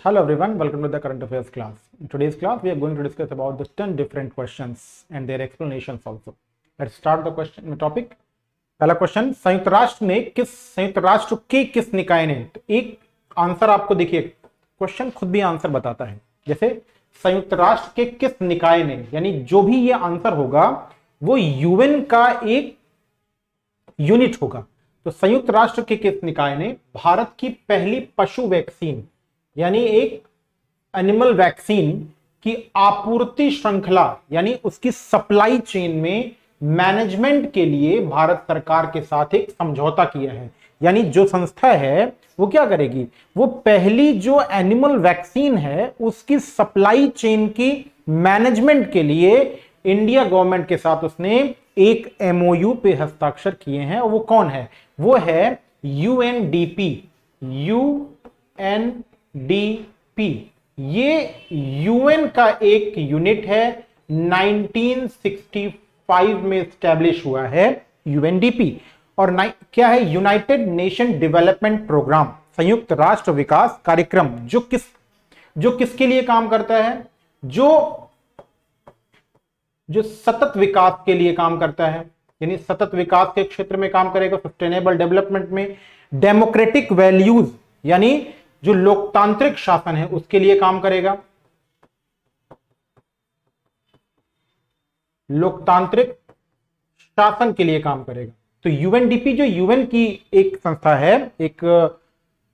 Hello everyone, welcome to the current affairs class. In today's class, we are going to discuss about the 10 different questions and their explanations also. Let's start the question topic. पहला question, संयुक्त राष्ट्र के किस निकाय ने, तो एक answer आपको देखिए, क्वेश्चन खुद भी आंसर बताता है। जैसे संयुक्त राष्ट्र के किस निकाय ने, यानी जो भी ये आंसर होगा वो यूएन का एक यूनिट होगा। तो संयुक्त राष्ट्र के किस निकाय ने भारत की पहली पशु वैक्सीन यानी एक एनिमल वैक्सीन की आपूर्ति श्रृंखला यानी उसकी सप्लाई चेन में मैनेजमेंट के लिए भारत सरकार के साथ एक समझौता किया है। यानी जो संस्था है वो क्या करेगी, वो पहली जो एनिमल वैक्सीन है उसकी सप्लाई चेन की मैनेजमेंट के लिए इंडिया गवर्नमेंट के साथ उसने एक एमओयू पे हस्ताक्षर किए हैं। और वो कौन है, वो है यूएनडीपी। यूएनडीपी ये यूएन का एक यूनिट है, 1965 में एस्टैब्लिश हुआ है यूएनडीपी। और क्या है, यूनाइटेड नेशन डेवलपमेंट प्रोग्राम, संयुक्त राष्ट्र विकास कार्यक्रम, जो किसके लिए काम करता है, जो सतत विकास के लिए काम करता है। यानी सतत विकास के क्षेत्र में काम करेगा, सस्टेनेबल डेवलपमेंट में, डेमोक्रेटिक वैल्यूज यानी जो लोकतांत्रिक शासन है उसके लिए काम करेगा, लोकतांत्रिक शासन के लिए काम करेगा। तो यूएनडीपी जो यूएन की एक संस्था है, एक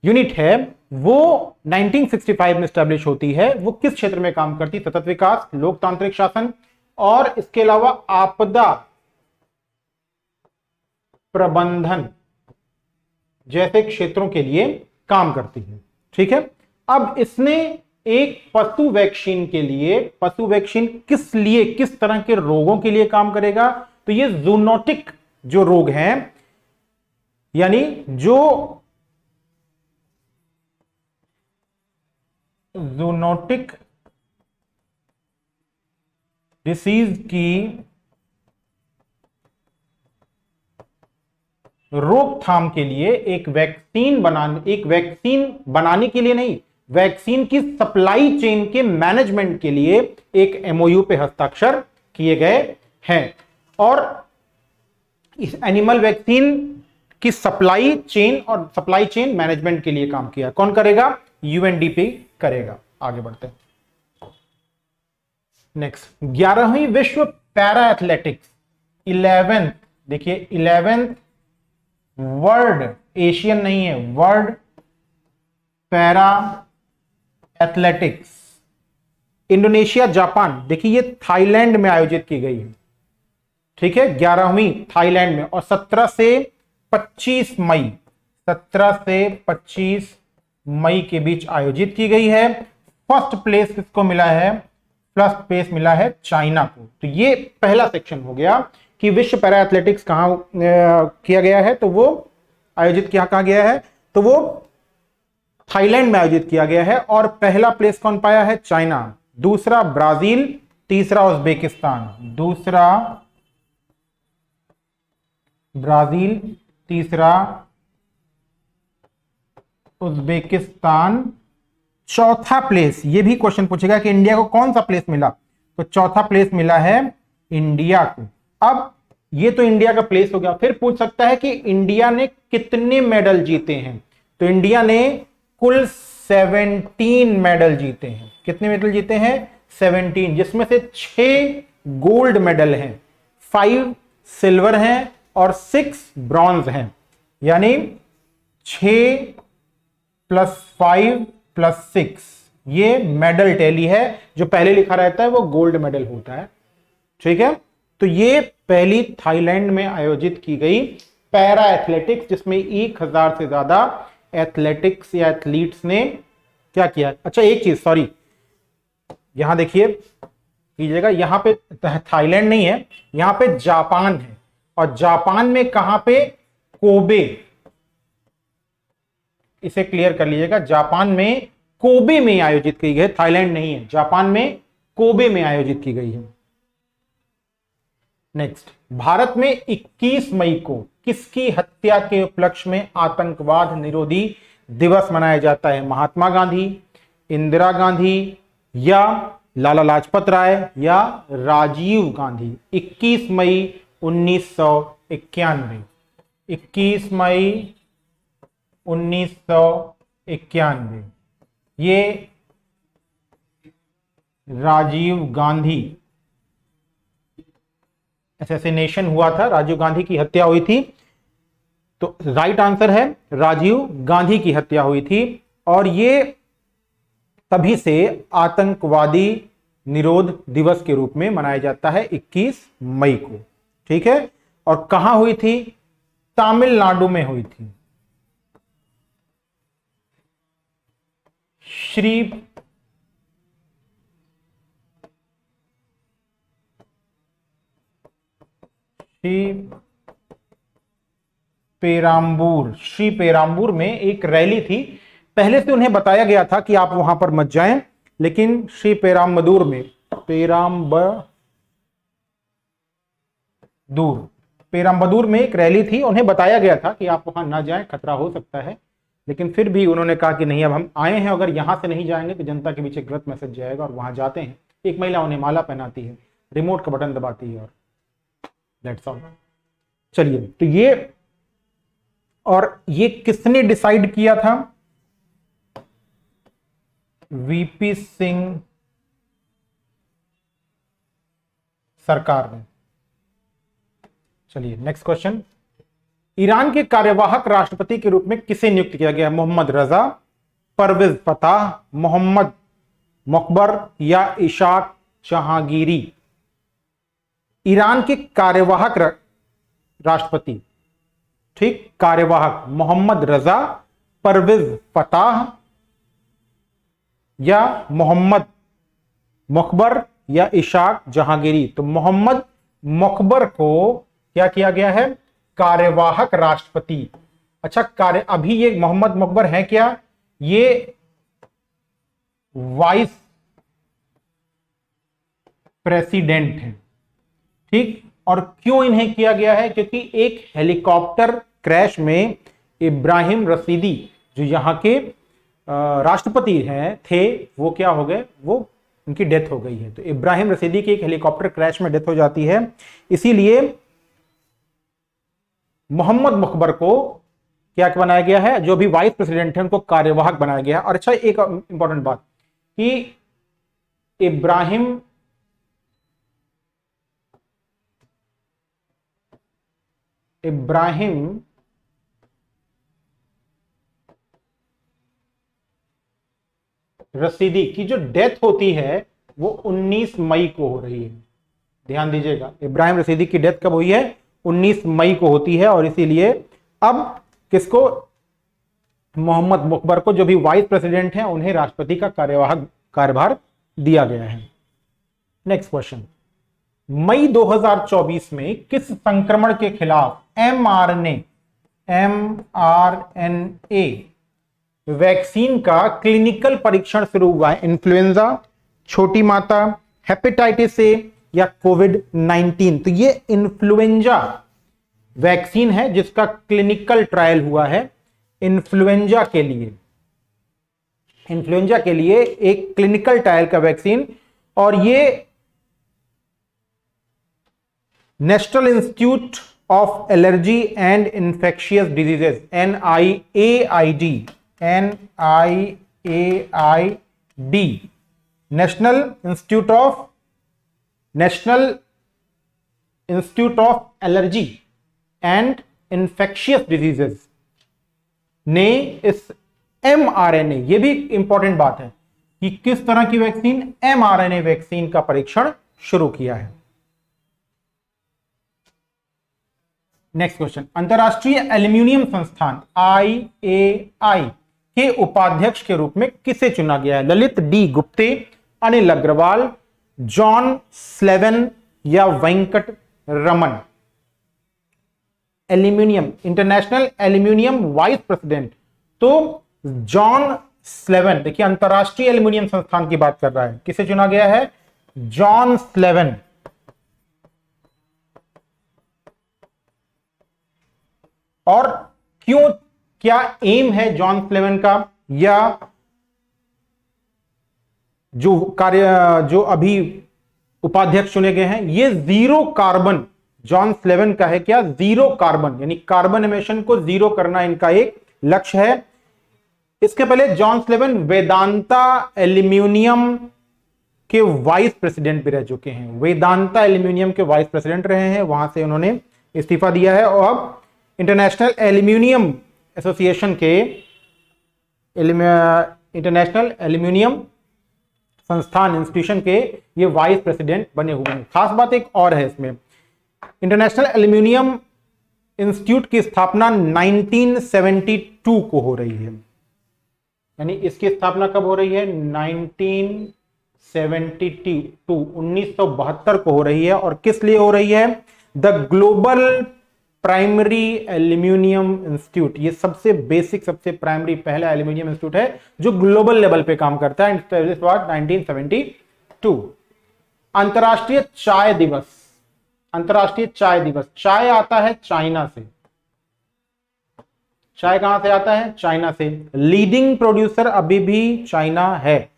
यूनिट है, वो 1965 में एस्टैब्लिश होती है। वो किस क्षेत्र में काम करती, सतत विकास, लोकतांत्रिक शासन और इसके अलावा आपदा प्रबंधन जैसे क्षेत्रों के लिए काम करती है। ठीक है, अब इसने एक पशु वैक्सीन के लिए, पशु वैक्सीन किस लिए, किस तरह के रोगों के लिए काम करेगा, तो ये जूनोटिक जो रोग हैं, यानी जो जूनोटिक डिसीज की रोकथाम के लिए एक वैक्सीन बनाने के लिए नहीं, वैक्सीन की सप्लाई चेन के मैनेजमेंट के लिए एक एमओयू पे हस्ताक्षर किए गए हैं। और इस एनिमल वैक्सीन की सप्लाई चेन मैनेजमेंट के लिए काम किया। कौन करेगा, यूएनडीपी करेगा। आगे बढ़ते हैं। नेक्स्ट, 11वीं विश्व पैरा एथलेटिक्स, 11th, देखिए 11th वर्ल्ड, एशियन नहीं है, world para athletics Indonesia Japan, देखिए ये थाईलैंड में आयोजित की गई है। ठीक है, 11वीं थाईलैंड में, और 17 से 25 मई के बीच आयोजित की गई है। फर्स्ट प्लेस किसको मिला है, फर्स्ट प्लेस मिला है चाइना को। तो ये पहला सेक्शन हो गया कि विश्व पैरा एथलेटिक्स कहां किया गया है, तो वो आयोजित कहां गया है, तो वो थाईलैंड में आयोजित किया गया है। और पहला प्लेस कौन पाया है, चाइना, दूसरा ब्राजील, तीसरा उज्बेकिस्तान, दूसरा ब्राजील, तीसरा उज्बेकिस्तान, चौथा प्लेस, ये भी क्वेश्चन पूछेगा कि इंडिया को कौन सा प्लेस मिला, तो चौथा प्लेस मिला है इंडिया को। अब ये तो इंडिया का प्लेस हो गया। फिर पूछ सकता है कि इंडिया ने कितने मेडल जीते हैं, तो इंडिया ने कुल 17 मेडल जीते हैं। कितने मेडल जीते हैं, 17, जिसमें से 6 गोल्ड मेडल हैं, 5 सिल्वर हैं और 6 ब्रॉन्ज हैं। यानी 6 + 5 + 6 ये मेडल टैली है। जो पहले लिखा रहता है वो गोल्ड मेडल होता है। ठीक है, तो ये पहली थाईलैंड में आयोजित की गई पैरा एथलेटिक्स, जिसमें 1000 से ज्यादा एथलेटिक्स या एथलीट्स ने क्या किया। अच्छा एक चीज, सॉरी, यहां देखिए कीजिएगा, यहां पे थाईलैंड नहीं है, यहां पे जापान है। और जापान में कहां पे, कोबे, इसे क्लियर कर लीजिएगा, जापान में कोबे में आयोजित की गई है, थाईलैंड नहीं है, जापान में कोबे में आयोजित की गई है। नेक्स्ट, भारत में 21 मई को किसकी हत्या के उपलक्ष्य में आतंकवाद निरोधी दिवस मनाया जाता है, महात्मा गांधी, इंदिरा गांधी या लाला लाजपत राय या राजीव गांधी? 21 मई 1991। 21 मई 1991 ये राजीव गांधी असैसिनेशन हुआ था, राजीव गांधी की हत्या हुई थी। तो राइट आंसर है राजीव गांधी की हत्या हुई थी। और ये तभी से आतंकवादी निरोध दिवस के रूप में मनाया जाता है 21 मई को। ठीक है, और कहां हुई थी? तमिलनाडु में हुई थी। श्री पेराम्बूर में एक रैली थी। पहले से उन्हें बताया गया था कि आप वहां पर मत जाएं, लेकिन श्री पेराम्बदूर में एक रैली थी। उन्हें बताया गया था कि आप वहां ना जाएं, खतरा हो सकता है, लेकिन फिर भी उन्होंने कहा कि नहीं, अब हम आए हैं, अगर यहां से नहीं जाएंगे तो जनता के बीच एक गलत मैसेज जाएगा। और वहां जाते हैं, एक महिला उन्हें माला पहनाती है, रिमोट का बटन दबाती है, और दैट्स ऑल। चलिए, तो ये किसने डिसाइड किया था? वीपी सिंह सरकार ने। चलिए नेक्स्ट क्वेश्चन। ईरान के कार्यवाहक राष्ट्रपति के रूप में किसे नियुक्त किया गया? मोहम्मद रजा, परवेज फताह, मोहम्मद मकबर या इशाक जहांगीरी? ईरान के कार्यवाहक राष्ट्रपति, ठीक, कार्यवाहक मोहम्मद रजा, परवेज फताह या मोहम्मद मकबर या इशाक जहांगीरी? तो मोहम्मद मकबर को क्या किया गया है? कार्यवाहक राष्ट्रपति। अच्छा, अभी ये मोहम्मद मकबर है क्या? ये वाइस प्रेसिडेंट है। ठीक, और क्यों इन्हें किया गया है? क्योंकि एक हेलीकॉप्टर क्रैश में इब्राहिम रशीदी, जो यहां के राष्ट्रपति थे, वो क्या हो गए? वो उनकी डेथ हो गई है। तो इब्राहिम रशीदी की एक हेलीकॉप्टर क्रैश में डेथ हो जाती है, इसीलिए मोहम्मद मकबर को क्या बनाया गया है? जो भी वाइस प्रेसिडेंट है उनको कार्यवाहक बनाया गया है। और अच्छा, एक इंपॉर्टेंट बात कि इब्राहिम रशीदी की जो डेथ होती है वो 19 मई को हो रही है। ध्यान दीजिएगा, इब्राहिम रशीदी की डेथ कब हुई है? 19 मई को होती है। और इसीलिए अब किसको? मोहम्मद मकबर को, जो भी वाइस प्रेसिडेंट हैं, उन्हें राष्ट्रपति का कार्यवाहक कार्यभार दिया गया है। Next question. मई 2024 में किस संक्रमण के खिलाफ mRNA वैक्सीन का क्लिनिकल परीक्षण शुरू हुआ है? इन्फ्लुएंजा, छोटी माता, हेपेटाइटिस ए या कोविड-19? तो ये इन्फ्लुएंजा वैक्सीन है जिसका क्लिनिकल ट्रायल हुआ है इन्फ्लुएंजा के लिए एक क्लिनिकल ट्रायल का वैक्सीन। और ये national institute of allergy and infectious diseases NIAID national institute of allergy and infectious diseases ने इस mRNA, ये भी इंपॉर्टेंट बात है कि किस तरह की वैक्सीन, mRNA वैक्सीन का परीक्षण शुरू किया है। Next question. अंतरराष्ट्रीय एल्यूमिनियम संस्थान IAI के उपाध्यक्ष के रूप में किसे चुना गया है? Lalit D Gupte, Anil Agarwal, John Slaven या Venkat Raman? Aluminium, international aluminium vice president तो जॉन स्लेवन। देखिए, अंतरराष्ट्रीय एल्यूमिनियम संस्थान की बात कर रहा है, किसे चुना गया है? जॉन स्लेवन। और क्यों, क्या एम है जॉन स्लेवन का? या जो अभी उपाध्यक्ष चुने गए हैं, ये जीरो कार्बन, जॉन स्लेवन का है क्या, जीरो कार्बन, यानी कार्बन एमिशन को जीरो करना इनका एक लक्ष्य है। इसके पहले जॉन स्लेवन वेदांता एल्यूमिनियम के वाइस प्रेसिडेंट भी रह चुके हैं, वेदांता एल्यूमिनियम के वाइस प्रेसिडेंट रहे हैं, वहां से उन्होंने इस्तीफा दिया है और अब इंटरनेशनल एल्यूमिनियम एसोसिएशन के, इंटरनेशनल एल्यूमिनियम संस्थान इंस्टीट्यूशन के ये वाइस प्रेसिडेंट बने हुए हैं। खास बात एक और है इसमें, इंटरनेशनल एल्यूमिनियम इंस्टीट्यूट की स्थापना 1972 को हो रही है, यानी इसकी स्थापना कब हो रही है, 1972 को हो रही है। और किस लिए हो रही है, the global primary aluminium institute, ये सबसे बेसिक, सबसे प्राइमरी पहला एल्यूमिनियम इंस्टीट्यूट है जो ग्लोबल लेवल पे काम करता है, 1972। अंतरराष्ट्रीय चाय दिवस, अंतरराष्ट्रीय चाय दिवस, चाय आता है चाइना से, चाय कहां से आता है, चाइना से। लीडिंग प्रोड्यूसर अभी भी चाइना है।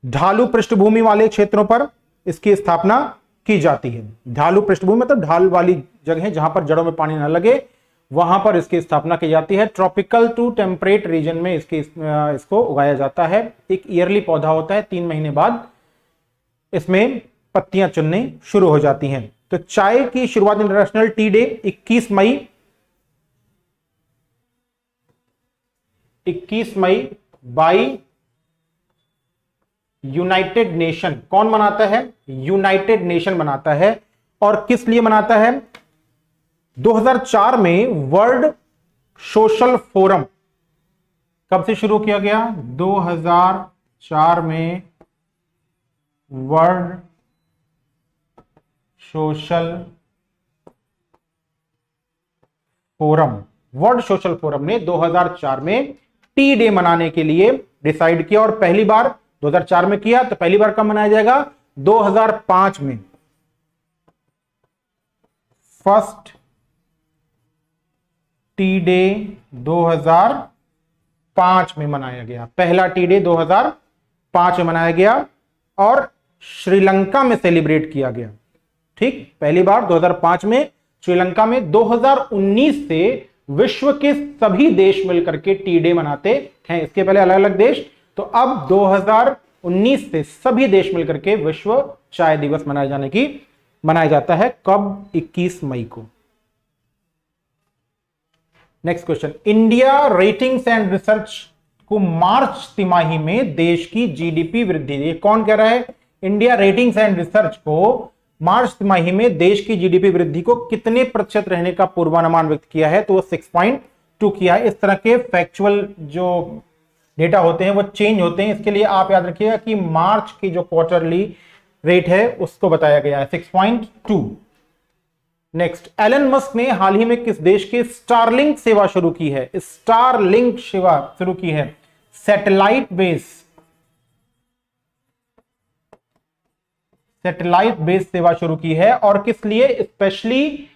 ढालू पृष्ठभूमि वाले क्षेत्रों पर इसकी स्थापना की जाती है। ढालू पृष्ठभूमि मतलब ढाल वाली जगह जहां पर जड़ों में पानी न लगे, वहां पर इसकी स्थापना की जाती है। ट्रॉपिकल टू टेम्परेट रीजन में इसको उगाया जाता है। एक ईयरली पौधा होता है, 3 महीने बाद इसमें पत्तियां चुनने शुरू हो जाती हैं। तो चाय की शुरुआत, इंटरनेशनल टी डे 21 मई बाई यूनाइटेड नेशन, कौन मनाता है, यूनाइटेड नेशन मनाता है। और किस लिए मनाता है, 2004 में वर्ल्ड सोशल फोरम, कब से शुरू किया गया, 2004 में world social forum, world social forum ने 2004 में टी डे मनाने के लिए डिसाइड किया। और पहली बार 2004 में किया, तो पहली बार कब मनाया जाएगा, 2005 में। फर्स्ट टी डे 2005 में मनाया गया, पहला टी डे 2005 में मनाया गया और श्रीलंका में सेलिब्रेट किया गया। ठीक, पहली बार 2005 में श्रीलंका में। 2019 से विश्व के सभी देश मिलकर के टी डे मनाते हैं, इसके पहले अलग अलग देश, तो अब 2019 से सभी देश मिलकर के विश्व चाय दिवस मनाया जाता है। कब, 21 मई को। Next question, India ratings and research को मार्च तिमाही में देश की जीडीपी वृद्धि, ये कौन कह रहा है, इंडिया रेटिंग्स एंड रिसर्च को मार्च तिमाही में देश की जीडीपी वृद्धि को कितने प्रतिशत रहने का पूर्वानुमान व्यक्त किया है, तो वो 6.2 किया है। इस तरह के फैक्चुअल जो डेटा होते हैं वो चेंज होते हैं, इसके लिए आप याद रखिएगा कि मार्च की जो क्वार्टरली रेट है उसको बताया गया है 6.2। नेक्स्ट, एलन मस्क ने हाल ही में किस देश के स्टारलिंक सेवा शुरू की है, स्टारलिंक सेवा शुरू की है, सैटेलाइट बेस सेवा शुरू की है। और किस लिए, स्पेशली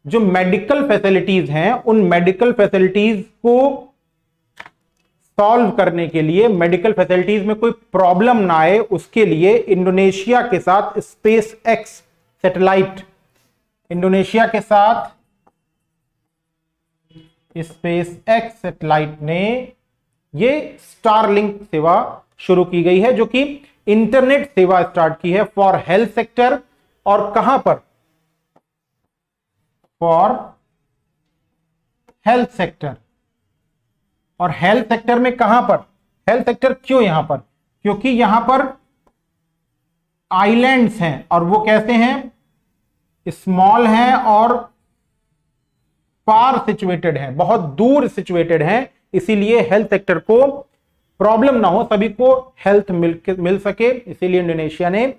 जो मेडिकल फैसिलिटीज हैं, उन मेडिकल फैसिलिटीज को सॉल्व करने के लिए, मेडिकल फैसिलिटीज में कोई प्रॉब्लम ना आए, उसके लिए इंडोनेशिया के साथ स्पेस एक्स सैटेलाइट, इंडोनेशिया के साथ स्पेस एक्स सैटेलाइट ने ये स्टारलिंक सेवा शुरू की गई है, जो कि इंटरनेट सेवा स्टार्ट की है फॉर हेल्थ सेक्टर। और कहां पर, फॉर हेल्थ सेक्टर। और हेल्थ सेक्टर में कहां पर, हेल्थ सेक्टर क्यों यहां पर, क्योंकि यहां पर आइलैंड्स हैं और वो कैसे हैं, स्मॉल हैं और फार सिचुएटेड हैं, बहुत दूर सिचुएटेड हैं, इसीलिए हेल्थ सेक्टर को प्रॉब्लम ना हो, सभी को हेल्थ मिल सके, इसीलिए इंडोनेशिया ने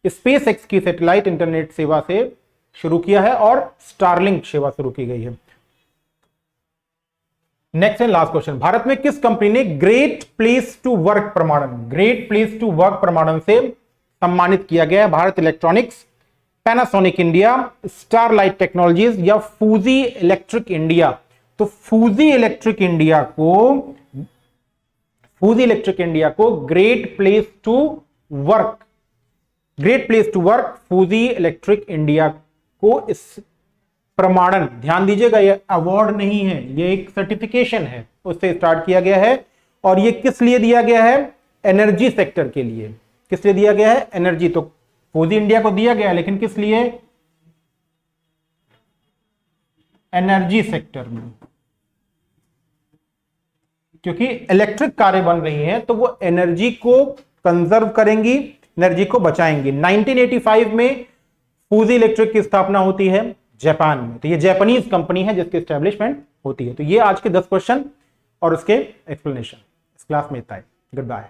स्पेस एक्स की सैटेलाइट इंटरनेट सेवा से शुरू किया है और स्टारलिंक सेवा शुरू की गई है। Next and last question, Bharat में किस कंपनी ने ग्रेट प्लेस टू वर्क प्रमाणन से सम्मानित किया गया है, Bharat electronics, Panasonic India, Starlite technologies या फूजी इलेक्ट्रिक इंडिया। तो फूजी इलेक्ट्रिक इंडिया को फूजी इलेक्ट्रिक इंडिया को great place to work, great place to work Fuji Electric India को इस प्रमाणन, ध्यान दीजिएगा ये अवार्ड नहीं है, ये एक सर्टिफिकेशन है, उससे स्टार्ट किया गया है। और ये किस लिए दिया गया है? एनर्जी सेक्टर के लिए। किस लिए दिया गया है? एनर्जी। तो फूजी इंडिया को दिया गया, लेकिन किस लिए? एनर्जी सेक्टर में, क्योंकि इलेक्ट्रिक कारें बन रही हैं तो वो एनर्जी को कंजर्व करेंगी, एनर्जी को बचाएंगी। 1985 में फूजी इलेक्ट्रिक की स्थापना होती है जापान में, तो ये जापानीज कंपनी है जिसकी एस्टेब्लिशमेंट होती है। तो ये आज के 10 क्वेश्चन और उसके एक्सप्लेनेशन इस क्लास में इतना है। Good bye.